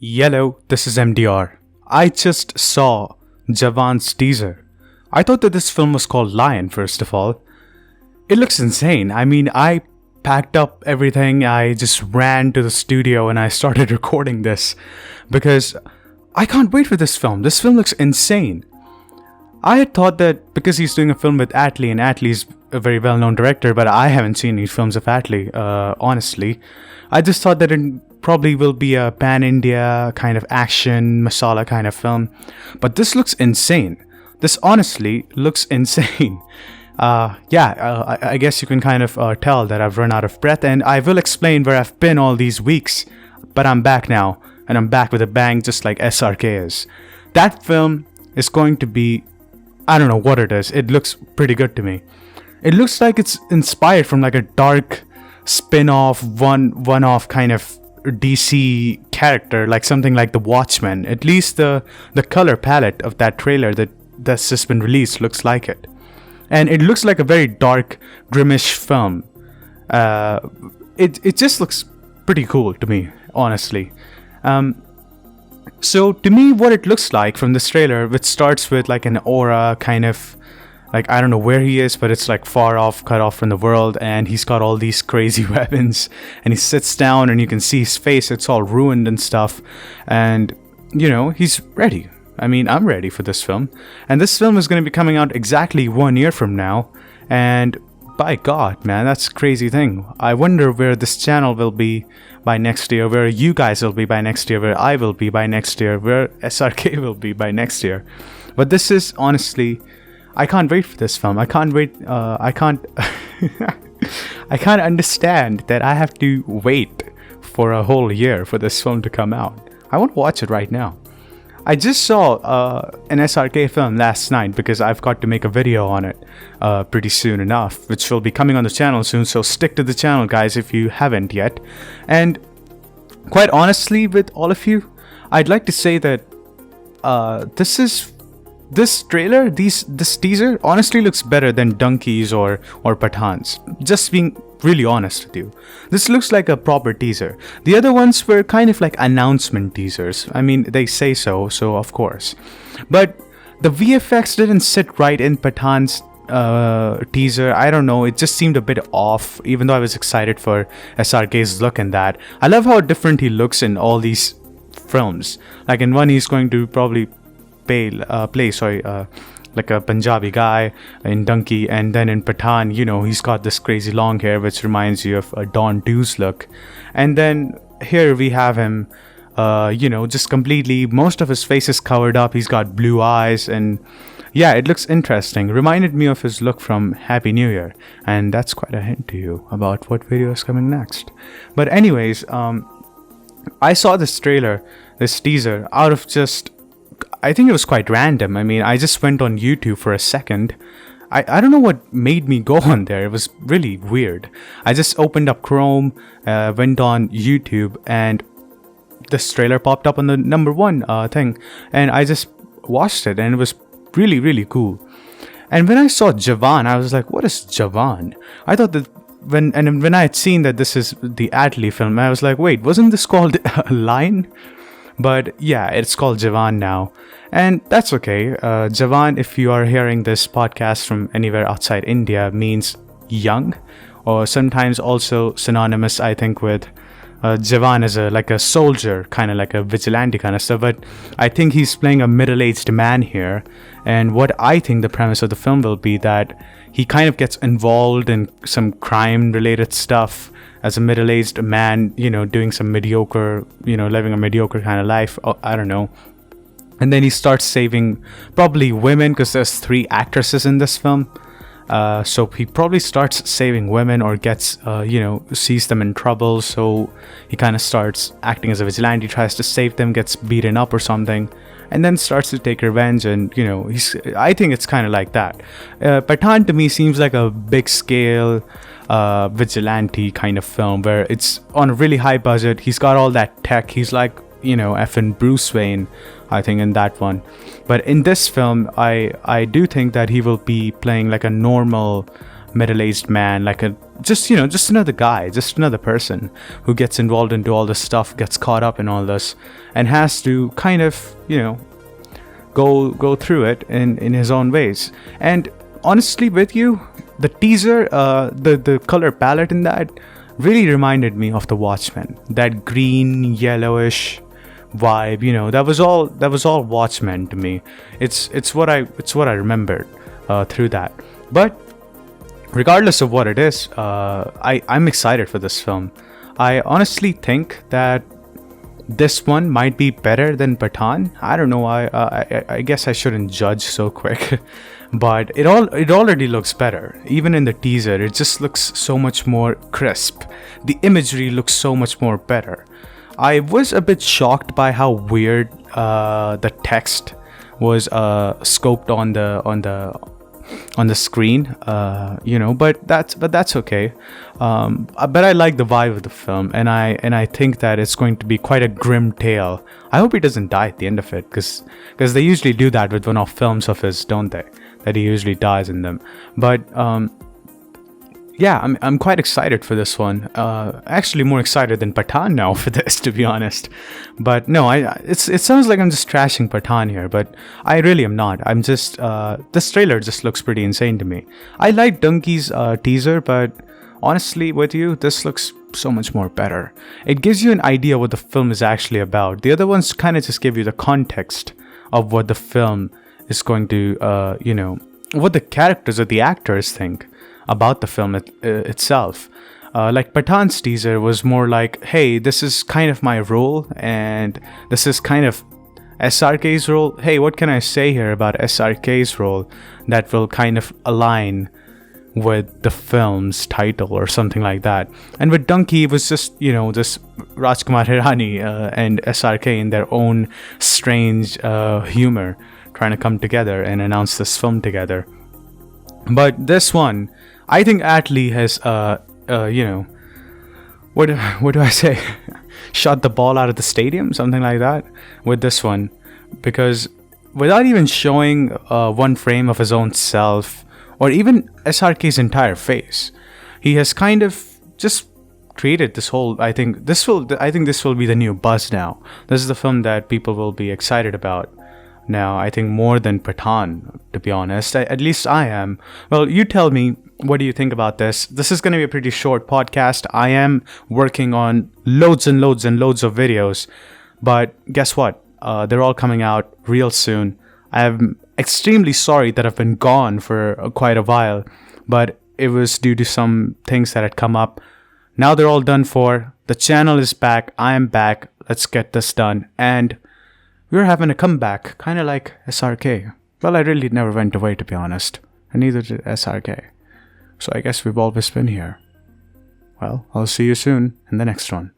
Yellow, this is MDR. I just saw Jawan's teaser. I thought that this film was called Lion, first of all. It looks insane. I mean, I packed up everything, I just ran to the studio and I started recording this because I can't wait for this film. This film looks insane. I had thought that because he's doing a film with Atlee, and Atlee's a very well-known director, but I haven't seen any films of Atlee, honestly. I just thought that it probably will be a pan-India kind of action, masala kind of film. But this looks insane. This honestly looks insane. I guess you can kind of tell that I've run out of breath, and I will explain where I've been all these weeks. But I'm back now, and I'm back with a bang just like SRK is. That film is going to be... I don't know what it is. It looks pretty good to me. It looks like it's inspired from like a dark spin-off, one-off kind of DC character, like something like The Watchmen. At least the color palette of that trailer that's just been released looks like it. And it looks like a very dark, grimmish film. It just looks pretty cool to me, honestly. So to me, what it looks like from this trailer, which starts with like an aura kind of, like I don't know where he is, but it's like far off, cut off from the world, and he's got all these crazy weapons, and he sits down and you can see his face, it's all ruined and stuff, and you know, he's ready. I mean, I'm ready for this film, and this film is going to be coming out exactly 1 year from now, and by God, man, that's a crazy thing. I wonder where this channel will be by next year, where you guys will be by next year, where I will be by next year, where SRK will be by next year. But this is honestly, I can't wait for this film. I can't wait. I can't. I can't understand that I have to wait for a whole year for this film to come out. I want to watch it right now. I just saw an SRK film last night because I've got to make a video on it pretty soon enough, which will be coming on the channel soon, so stick to the channel, guys, if you haven't yet. And quite honestly, with all of you, I'd like to say that this trailer, this teaser, honestly looks better than Donkeys or Pathan's. Just being really honest with you. This looks like a proper teaser. The other ones were kind of like announcement teasers. I mean, they say so of course. But the VFX didn't sit right in Pathan's teaser. I don't know, it just seemed a bit off, even though I was excited for SRK's look in that. I love how different he looks in all these films. Like in one, he's going to probably play like a Punjabi guy in Donkey, and then in Pathan, you know, he's got this crazy long hair which reminds you of a Don 2's look. And then here we have him, you know, just completely, most of his face is covered up, he's got blue eyes, and yeah, it looks interesting. Reminded me of his look from Happy New Year, and that's quite a hint to you about what video is coming next. But anyways, I saw this trailer, this teaser, out of just, I think it was quite random. I mean, I just went on YouTube for a second. I don't know what made me go on there. It was really weird. I just opened up Chrome, went on YouTube, and this trailer popped up on the number one thing. And I just watched it, and it was really, really cool. And when I saw Jawan, I was like, what is Jawan? I thought that when I had seen that this is the Atlee film, I was like, wait, wasn't this called Lion? But yeah, it's called Jawan now. And that's okay. Jawan, if you are hearing this podcast from anywhere outside India, means young, or sometimes also synonymous, I think, with Jawan as like a soldier, kind of like a vigilante kind of stuff. But I think he's playing a middle-aged man here. And what I think the premise of the film will be that he kind of gets involved in some crime-related stuff as a middle-aged man, you know, doing some mediocre, you know, living a mediocre kind of life. I don't know. And then he starts saving probably women, because there's 3 actresses in this film. So he probably starts saving women, or gets, you know, sees them in trouble. So he kind of starts acting as a vigilante, tries to save them, gets beaten up or something, and then starts to take revenge. And, you know, I think it's kind of like that. Pathan to me seems like a big scale vigilante kind of film, where it's on a really high budget. He's got all that tech. He's like, you know, effing Bruce Wayne, I think, in that one. But in this film, I do think that he will be playing like a normal middle-aged man, like a just another guy, just another person who gets involved into all this stuff, gets caught up in all this, and has to kind of go through it in his own ways. And honestly, with you, the teaser, the color palette in that really reminded me of The Watchmen. That green, yellowish vibe, that was all Watchmen to me. It's what I remembered through that. But regardless of what it is, I'm excited for this film. I honestly think that this one might be better than Pathaan. I don't know. I guess I shouldn't judge so quick, but it already looks better. Even in the teaser, it just looks so much more crisp. The imagery looks so much more better. I was a bit shocked by how weird the text was scoped on the screen, but that's okay. But I like the vibe of the film, and I think that it's going to be quite a grim tale. I hope he doesn't die at the end of it, because they usually do that with one-off films of his, don't they? That he usually dies in them. But yeah, I'm quite excited for this one. Actually, more excited than Pathaan now for this, to be honest. But no, it sounds like I'm just trashing Pathaan here, but I really am not. I'm just this trailer just looks pretty insane to me. I like Donkey's teaser, but honestly, with you, this looks so much more better. It gives you an idea what the film is actually about. The other ones kind of just give you the context of what the film is going to, what the characters or the actors think about the film itself. Like Pathaan's teaser was more like, hey, this is kind of my role, and this is kind of SRK's role. Hey, what can I say here about SRK's role that will kind of align with the film's title or something like that? And with Donkey, it was just, this Rajkumar Hirani and SRK in their own strange humor trying to come together and announce this film together. But this one, I think Atlee has, what do I say? Shot the ball out of the stadium, something like that, with this one. Because without even showing one frame of his own self, or even SRK's entire face, he has kind of just created this whole, I think this will be the new buzz now. This is the film that people will be excited about now, I think more than Pathaan, to be honest. At least I am. Well, you tell me, what do you think about this? This is going to be a pretty short podcast. I am working on loads and loads and loads of videos, but guess what? They're all coming out real soon. I'm extremely sorry that I've been gone for quite a while, but it was due to some things that had come up. Now they're all done for. The channel is back. I am back. Let's get this done. And we're having a comeback, kind of like SRK. Well, I really never went away, to be honest. And neither did SRK. So I guess we've always been here. Well, I'll see you soon in the next one.